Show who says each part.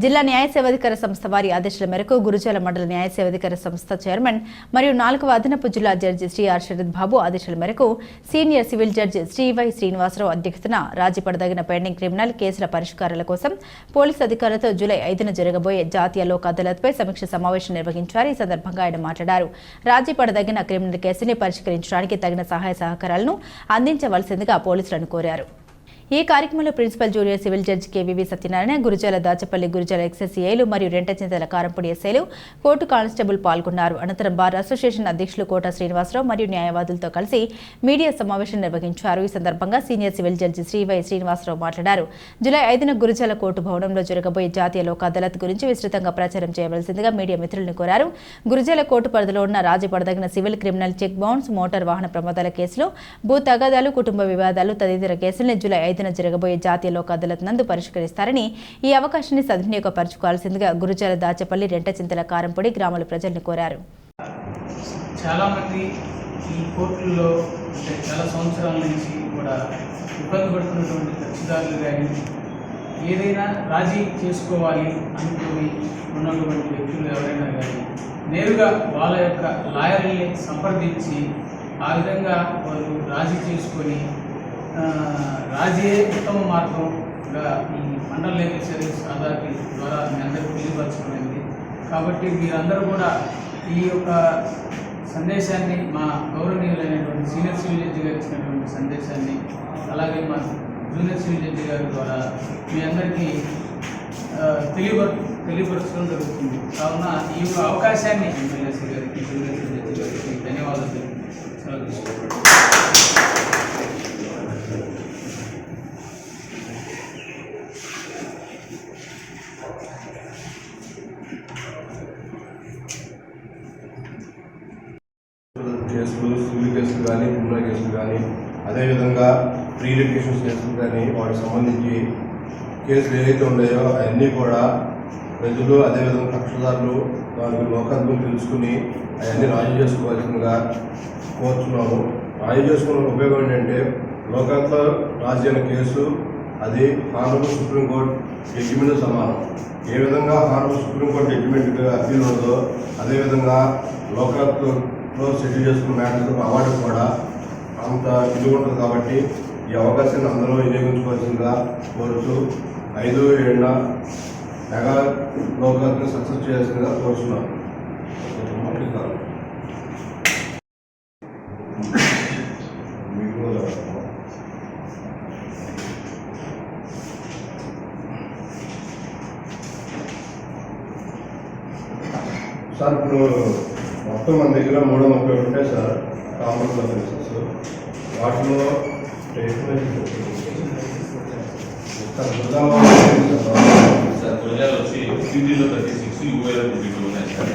Speaker 1: జిల్లా న్యాయ సేవాధికార సంస్థ వారి ఆదేశాల మేరకు గురుజాల మండల న్యాయ సేవాధికార సంస్థ చైర్మన్ మరియు 4వ అదనపు జిల్లా జడ్జి శ్రీ ఆర్ శరత్ బాబు ఆదేశాల మేరకు senior civil judge Shri Y Srinivasarao అధ్యక్షతన రాజీపడదగిన పెండింగ్ క్రిమినల్ కేసుల పరిష్కారాల కోసం పోలీసు అధికారులతో జూలై 5న జరగబోయే జాతీయ లోక్ అదాలత్పై సమీక్ష సమావేశం నిర్వహించారు. ఈ సందర్భంగా ఆయన మాట్లాడారు. రాజీపడదగిన క్రిమినల్ కేసుని పరిష్కరించడానికి తగిన సహాయ సహకారాలను అందించవలసిందిగా పోలీసులను కోరారు. ఈ కార్యక్రమంలో principal junior civil judge KVV Satyanarayana, Gurazala Dachepalli, Gurazala ఎక్సెస్ఏలు మరియు రెంటచింతల కారంపొడి ఎస్ఐలు, కోర్టు కానిస్టేబుల్ పాల్గొన్నారు. అనంతరం బార్ అసోసియేషన్ అధ్యక్షులు కోట శ్రీనివాసరావు మరియు న్యాయవాదులతో కలిసి మీడియా సమావేశం నిర్వహించారు. ఈ సందర్భంగా senior civil judge Shri Y Srinivasarao మాట్లాడారు. జూలై 5న గురుజాల కోర్టు భవనంలో జరగబోయే జాతీయ లోక్ అదాలత్ గురించి విస్తృతంగా ప్రచారం చేయవలసిందిగా మీడియా మిత్రులను కోరారు. గురుజాల కోర్టు పరిధిలో ఉన్న రాజీ పడదగిన civil, criminal, check bounce, motor వాహన ప్రమాదాల కేసులు, భూ తగాదాలు, కుటుంబ వివాదాలు తదితర కేసులను జూలై 5న జరగబోయే జాతీయ లోక్ అదాలత్ నందు పరిష్కరిస్తారని, ఈ అవకాశాన్ని సద్వినియోగపరచుకోవాల్సిందిగా గురుజాల దాచపల్లి, రెంటచింతల కారంపొడి గ్రామాల ప్రజలను కోరారు.
Speaker 2: చాలా మంది ఈ కోర్టుల్లో చాలా సంవత్సరాల నుంచి కూడా ఇబ్బంది పడుతున్నటువంటి కక్షిదారులు కానీ ఏదైనా రాజీ చేసుకోవాలి అనుకుని ఉన్నటువంటి వ్యక్తులు ఎవరైనా కానీ నేరుగా వాళ్ళ యొక్క లాయర్ని సంప్రదించి ఆ విధంగా వాళ్ళు రాజీ చేసుకొని రాజీయే ఉత్తమ మార్గంగా ఈ మండల లీగల్ సర్వీస్ అథారిటీ ద్వారా మీ అందరికీ తెలియపరచుకునేది. కాబట్టి మీరందరూ కూడా ఈ యొక్క సందేశాన్ని మా గౌరవనీయులైనటువంటి సీనియర్ సివిల్ జడ్జి గారు ఇచ్చినటువంటి సందేశాన్ని అలాగే మా జూనియర్ సివిల్ జడ్జి గారి ద్వారా మీ అందరికీ తెలియపరచడం జరుగుతుంది. కావున ఈ యొక్క అవకాశాన్ని ఎమ్మెల్యేసీ గారికి, జూనియర్ సివిల్ జడ్జి గారికి ధన్యవాదాలు తెలుపుతున్నాను.
Speaker 3: కేసులు, సివిల్ కేసులు కానీ, క్రిమినల్ కేసులు కానీ, అదేవిధంగా ప్రీ లిటిగేషన్ కేసులు కానీ వాటికి సంబంధించి కేసులు ఏవైతే ఉన్నాయో అవన్నీ కూడా ప్రజలు అదేవిధంగా కక్షదారులు దానికి లోకాత్మకం తెలుసుకుని అవన్నీ రాజీ చేసుకోవాల్సిందిగా కోరుతున్నాము. రాజీ చేసుకున్న ఉపయోగం ఏంటంటే లోకాత్లో రాజీ అయిన కేసు అది హానరబుల్ సుప్రీంకోర్టు జడ్జిమెంట్ సమానం. ఏ విధంగా హానరబుల్ సుప్రీంకోర్టు జడ్జిమెంట్ అప్పీల్ ఉందో అదేవిధంగా లోకాత్లో సెటిల్ చేసుకున్న మ్యాటర్స్ అవార్డు కూడా అంత విలువ ఉంటుంది. కాబట్టి ఈ అవకాశాన్ని అందరూ వినియోగించుకోవాల్సిందిగా కోరుతూ 5-7న మెగా లోకాత్ని సక్సెస్ చేయాల్సిందిగా కోరుతున్నాను. సార్ ఇప్పుడు మొత్తం మన దగ్గర 330 ఉంటాయి సార్ కాంపౌండ్ ఆఫీసర్స్. వాటిలో
Speaker 4: సార్ వచ్చి 36 యూఏలో 22 ఉన్నాయి సార్.